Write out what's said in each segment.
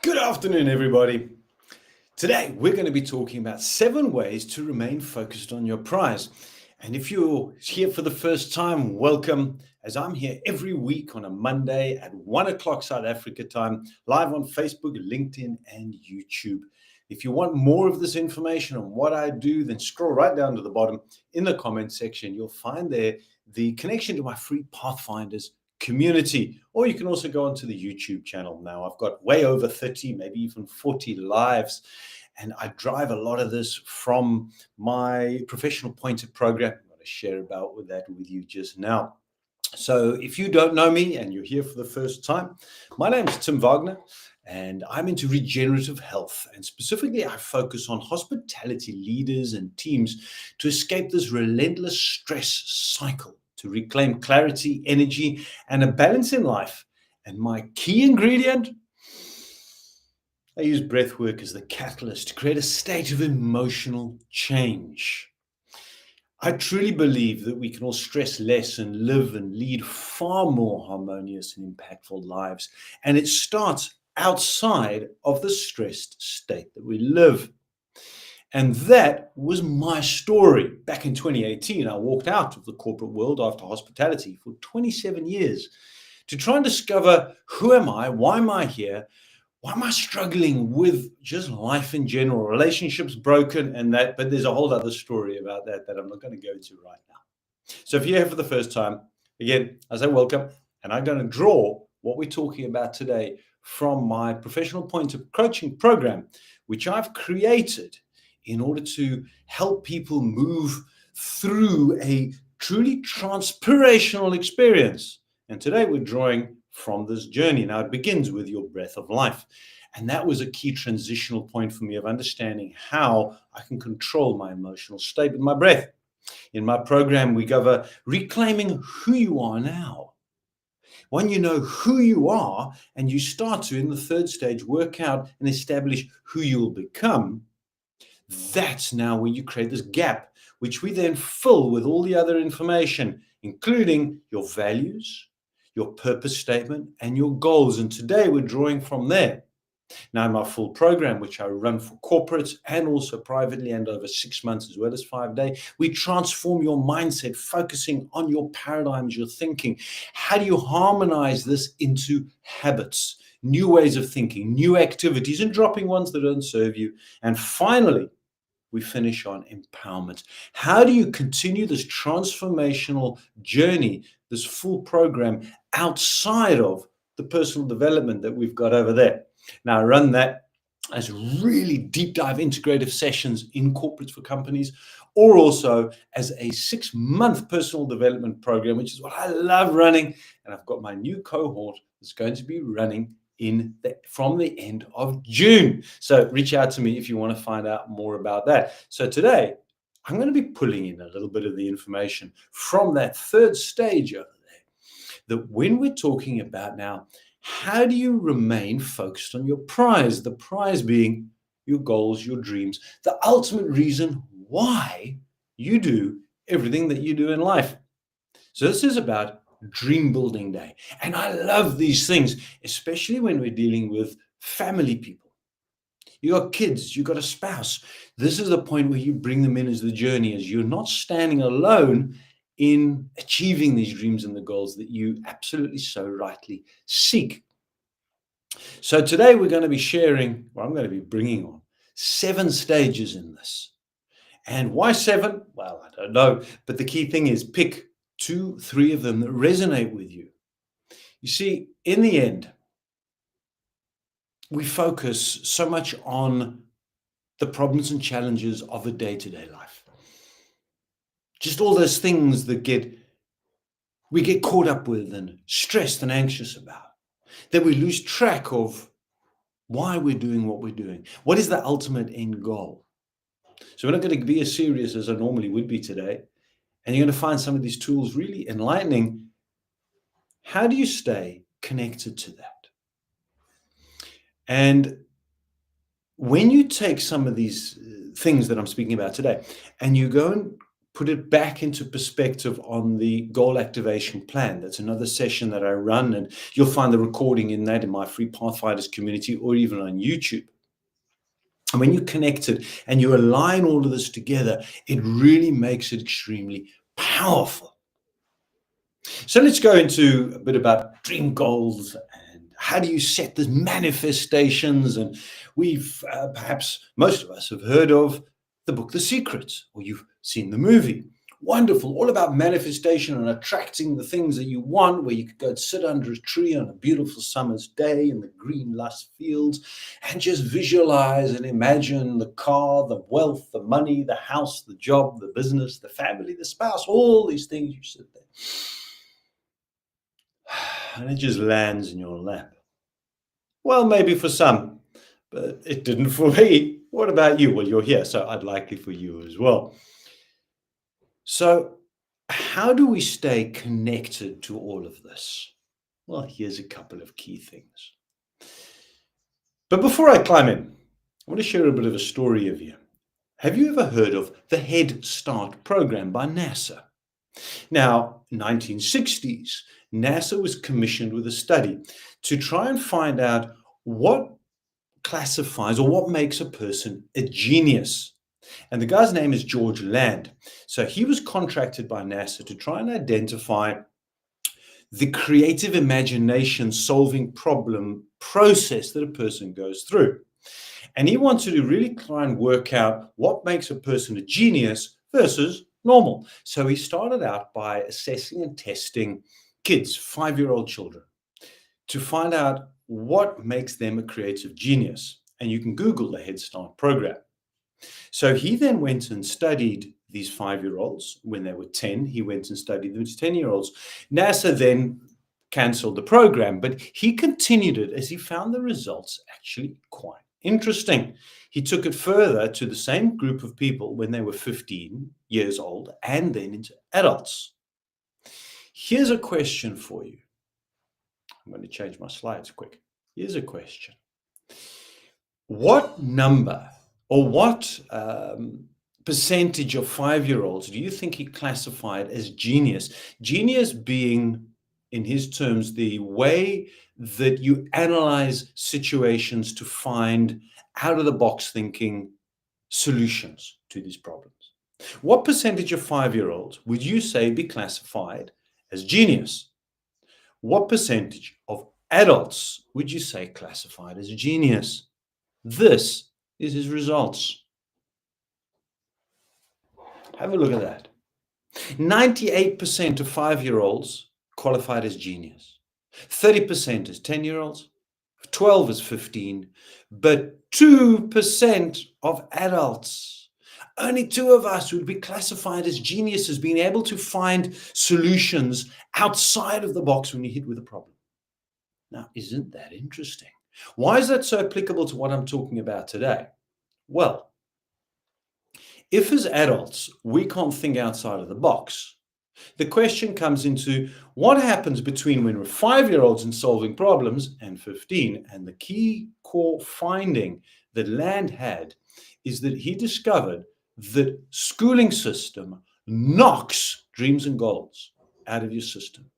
Good afternoon, everybody. Today, we're going to be talking about 7 ways to remain focused on your prize. And if you're here for the first time, welcome, as I'm here every week on a Monday at 1 o'clock South Africa time, live on Facebook, LinkedIn, and YouTube. If you want more of this information on what I do, then scroll right down to the bottom in the comment section. You'll find there the connection to my free Pathfinders community, or you can also go onto the YouTube channel. Now I've got way over 30, maybe even 40 lives, and I drive a lot of this from my professional pointed program. I'm going to share about that with you just now. So if you don't know me and you're here for the first time, my name is Tim Wagner, and I'm into regenerative health. And specifically, I focus on hospitality leaders and teams to escape this relentless stress cycle, to reclaim clarity, energy, and a balance in life. And my key ingredient, I use breath work as the catalyst to create a state of emotional change. I truly believe that we can all stress less and live and lead far more harmonious and impactful lives. And it starts outside of the stressed state that we live. And that was my story. Back in 2018, I walked out of the corporate world after hospitality for 27 years to try and discover, who am I? Why am I here? Why am I struggling with just life in general? Relationships broken and that, but there's a whole other story about that I'm not going to go into right now. So if you're here for the first time, again, I say welcome, and I'm going to draw what we're talking about today from my professional point of coaching program, which I've created in order to help people move through a truly transpirational experience. And today we're drawing from this journey. Now, it begins with your breath of life. And that was a key transitional point for me of understanding how I can control my emotional state with my breath. In my program, we cover reclaiming who you are now. When you know who you are and you start to, in the third stage, work out and establish who you'll become, that's now where you create this gap, which we then fill with all the other information, including your values, your purpose statement, and your goals. And today we're drawing from there. Now, in my full program, which I run for corporates and also privately and over 6 months as well as 5 days, we transform your mindset, focusing on your paradigms, your thinking. How do you harmonize this into habits, new ways of thinking, new activities, and dropping ones that don't serve you? And finally, we finish on empowerment. How do you continue this transformational journey, this full program, outside of the personal development that we've got over there? Now, I run that as really deep dive integrative sessions in corporates for companies, or also as a 6-month personal development program, which is what I love running. And I've got my new cohort that's going to be running from the end of June. So reach out to me if you want to find out more about that. So today, I'm going to be pulling in a little bit of the information from that third stage over there, that when we're talking about now, how do you remain focused on your prize? The prize being your goals, your dreams, the ultimate reason why you do everything that you do in life. So this is about dream building day. And I love these things, especially when we're dealing with family people. You got kids, you got a spouse. This is the point where you bring them in as the journey, as you're not standing alone in achieving these dreams and the goals that you absolutely so rightly seek. So today we're going to be sharing, or I'm going to be bringing on 7 stages in this. And why 7? Well, I don't know. But the key thing is pick 2, 3 of them that resonate with you. You see, in the end, we focus so much on the problems and challenges of a day-to-day life. Just all those things that we get caught up with and stressed and anxious about, that we lose track of why we're doing what we're doing. What is the ultimate end goal? So we're not going to be as serious as I normally would be today. And you're going to find some of these tools really enlightening. How do you stay connected to that? And when you take some of these things that I'm speaking about today, and you go and put it back into perspective on the goal activation plan. That's another session that I run, and you'll find the recording in that in my free Pathfinders community or even on YouTube. And when you connect it and you align all of this together, it really makes it extremely powerful. So let's go into a bit about dream goals and how do you set the manifestations. And we've perhaps most of us have heard of the book The Secret, or you've seen the movie. Wonderful, all about manifestation and attracting the things that you want, where you could go and sit under a tree on a beautiful summer's day in the green lush fields and just visualize and imagine the car, the wealth, the money, the house, the job, the business, the family, the spouse, all these things. You sit there and it just lands in your lap. Well, maybe for some, but it didn't for me. What about you? Well, you're here, so I'd like it for you as well. So how do we stay connected to all of this? Well, here's a couple of key things. But before I climb in, I want to share a bit of a story of you. Have you ever heard of the Head Start program by NASA? Now, 1960s, NASA was commissioned with a study to try and find out what classifies or what makes a person a genius. And the guy's name is George Land. So he was contracted by NASA to try and identify the creative imagination solving problem process that a person goes through. And he wanted to really try and work out what makes a person a genius versus normal. So he started out by assessing and testing kids, 5-year-old children, to find out what makes them a creative genius. And you can Google the Head Start program. So he then went and studied these 5-year-olds when they were 10. He went and studied these 10-year-olds. NASA then canceled the program, but he continued it as he found the results actually quite interesting. He took it further to the same group of people when they were 15 years old and then into adults. Here's a question for you. I'm going to change my slides quick. Here's a question. What number or what percentage of 5-year-olds do you think he classified as genius? Genius being, in his terms, the way that you analyze situations to find out-of-the-box thinking solutions to these problems. What percentage of 5-year-olds would you say be classified as genius? What percentage of adults would you say classified as genius? This is his results. Have a look at that. 98% of 5-year-olds qualified as genius. 30% as 10-year-olds. 12 as 15. But 2% of adults. Only 2 of us would be classified as geniuses, being able to find solutions outside of the box when you hit with a problem. Now, isn't that interesting? Why is that so applicable to what I'm talking about today? Well, if as adults we can't think outside of the box, the question comes into what happens between when we're 5-year-olds and solving problems and 15. And the key core finding that Land had is that he discovered that schooling system knocks dreams and goals out of your system.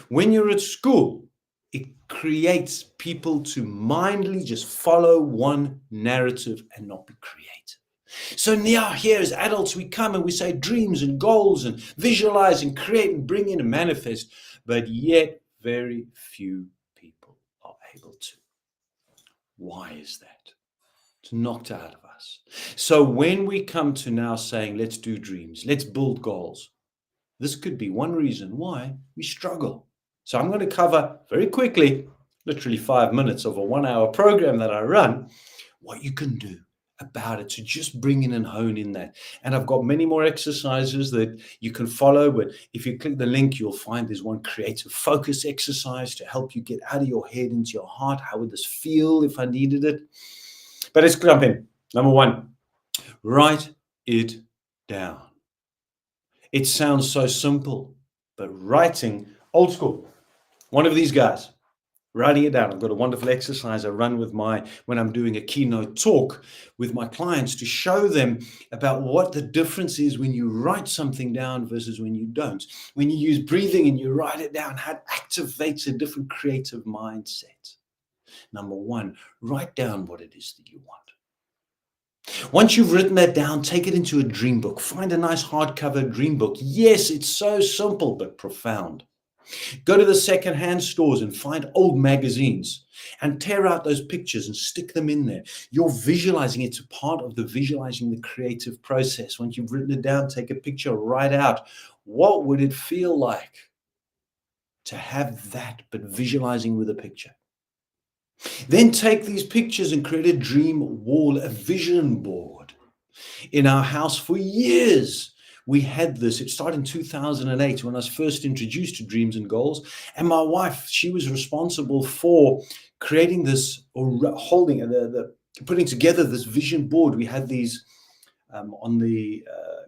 When you're at school, it creates people to mindly just follow one narrative and not be creative. So now here as adults, we come and we say dreams and goals and visualize and create and bring in and manifest, but yet very few people are able to. Why is that? It's knocked out of us. So when we come to now saying, let's do dreams, let's build goals, this could be one reason why we struggle. So I'm going to cover very quickly, literally 5 minutes of a 1-hour program that I run, what you can do about it to just bring in and hone in that. And I've got many more exercises that you can follow, but if you click the link, you'll find there's one creative focus exercise to help you get out of your head into your heart. How would this feel if I needed it? But let's jump in. Number 1, write it down. It sounds so simple, but writing, old school, one of these guys, Writing it down. I've got a wonderful exercise I run with when I'm doing a keynote talk with my clients to show them about what the difference is when you write something down versus when you don't. When you use breathing and you write it down, how it activates a different creative mindset. Number one, write down what it is that you want. Once you've written that down, take it into a dream book. Find a nice hardcover dream book. Yes, it's so simple but profound. Go to the secondhand stores and find old magazines and tear out those pictures and stick them in there. You're visualizing. It's a part of the visualizing the creative process. Once you've written it down, take a picture, write out, what would it feel like to have that, but visualizing with a picture? Then take these pictures and create a dream wall, a vision board. In our house for years, we had this. It started in 2008 when I was first introduced to dreams and goals. And my wife, she was responsible for creating this or holding putting together this vision board. We had these on the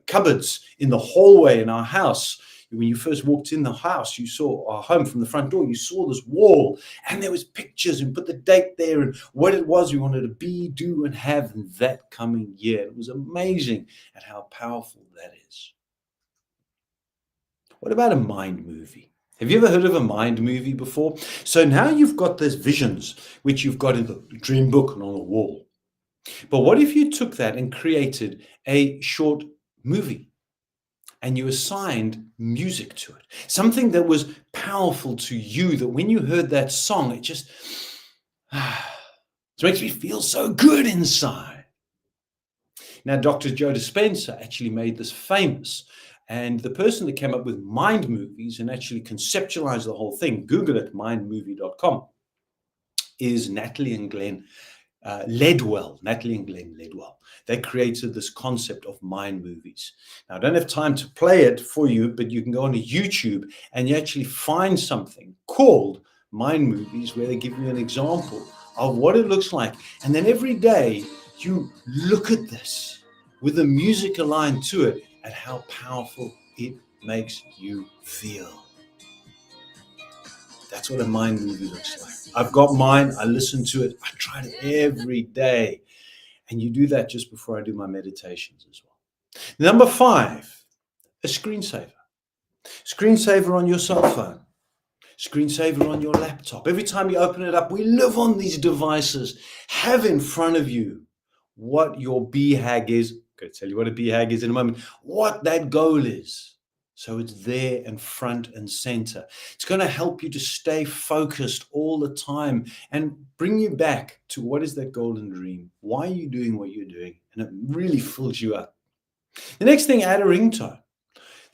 cupboards in the hallway in our house. When you first walked in the house, you saw our home from the front door, you saw this wall and there was pictures and put the date there and what it was we wanted to be, do, and have in that coming year. It was amazing at how powerful that is. What about a mind movie? Have you ever heard of a mind movie before? So now you've got those visions, which you've got in the dream book and on the wall. But what if you took that and created a short movie? And you assigned music to it, something that was powerful to you, that when you heard that song, it just it makes me feel so good inside. Now, Dr. Joe Dispenza actually made this famous. And the person that came up with mind movies and actually conceptualized the whole thing, Google it, mindmovie.com, is Natalie and Glenn Ledwell. They created this concept of mind movies. Now, I don't have time to play it for you, but you can go on to YouTube and you actually find something called mind movies where they give you an example of what it looks like. And then every day you look at this with the music aligned to it and how powerful it makes you feel. That's what a mind movie looks like. I've got mine. I listen to it. I try it every day. And you do that just before I do my meditations as well. Number 5, a screensaver. Screensaver on your cell phone. Screensaver on your laptop. Every time you open it up, we live on these devices. Have in front of you what your BHAG is. I'm going to tell you what a BHAG is in a moment. What that goal is. So it's there and front and center. It's going to help you to stay focused all the time and bring you back to what is that golden dream? Why are you doing what you're doing? And it really fills you up. The next thing, add a ringtone.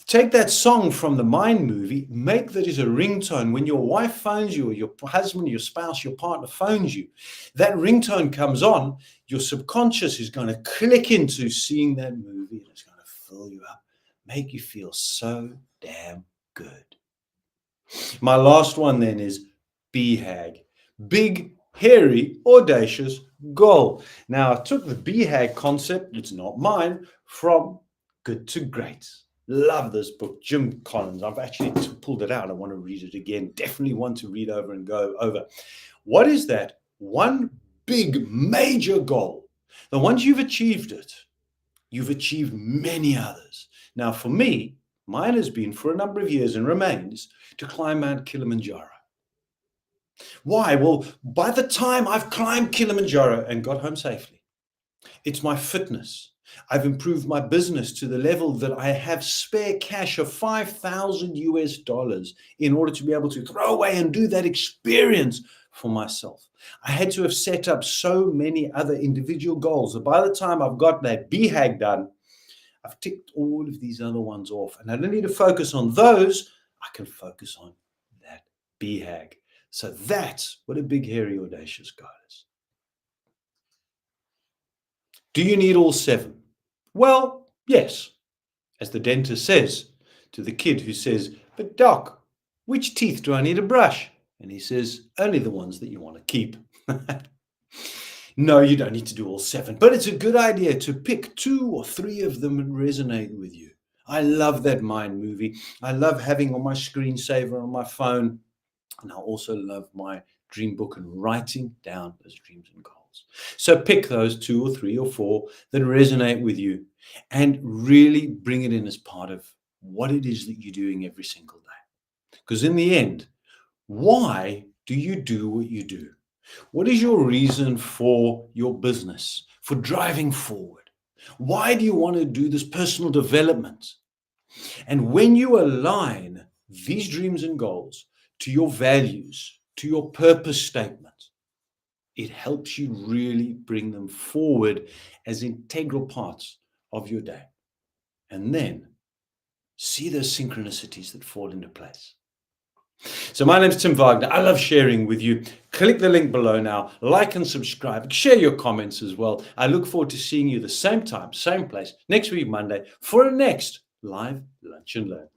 Take that song from the mind movie, make that as a ringtone. When your wife phones you or your husband, your spouse, your partner phones you, that ringtone comes on, your subconscious is going to click into seeing that movie and it's going to fill you up. Make you feel so damn good. My last one then is BHAG. Big, hairy, audacious goal. Now, I took the BHAG concept, it's not mine, from Good to Great. Love this book, Jim Collins. I've actually pulled it out. I want to read it again. Definitely want to read over and go over. What is that? One big, major goal. The once you've achieved it, you've achieved many others. Now, for me, mine has been for a number of years and remains to climb Mount Kilimanjaro. Why? Well, by the time I've climbed Kilimanjaro and got home safely, it's my fitness. I've improved my business to the level that I have spare cash of $5,000 in order to be able to throw away and do that experience for myself. I had to have set up so many other individual goals that by the time I've got that BHAG done, I've ticked all of these other ones off. And I don't need to focus on those. I can focus on that BHAG. So that's what a big, hairy, audacious goal is. Do you need all 7? Well, yes. As the dentist says to the kid who says, but doc, which teeth do I need to brush? And he says, only the ones that you want to keep. No, you don't need to do all 7, but it's a good idea to pick 2 or 3 of them and resonate with you. I love that mind movie. I love having on my screensaver on my phone. And I also love my dream book and writing down those dreams and goals. So pick those 2 or 3 or 4 that resonate with you and really bring it in as part of what it is that you're doing every single day. Because in the end, why do you do what you do? What is your reason for your business, for driving forward? Why do you want to do this personal development? And when you align these dreams and goals to your values, to your purpose statement, it helps you really bring them forward as integral parts of your day. And then see those synchronicities that fall into place. So my name's Tim Wagner. I love sharing with you. Click the link below now, like and subscribe, share your comments as well. I look forward to seeing you the same time, same place, next week, Monday, for a next live Lunch and Learn.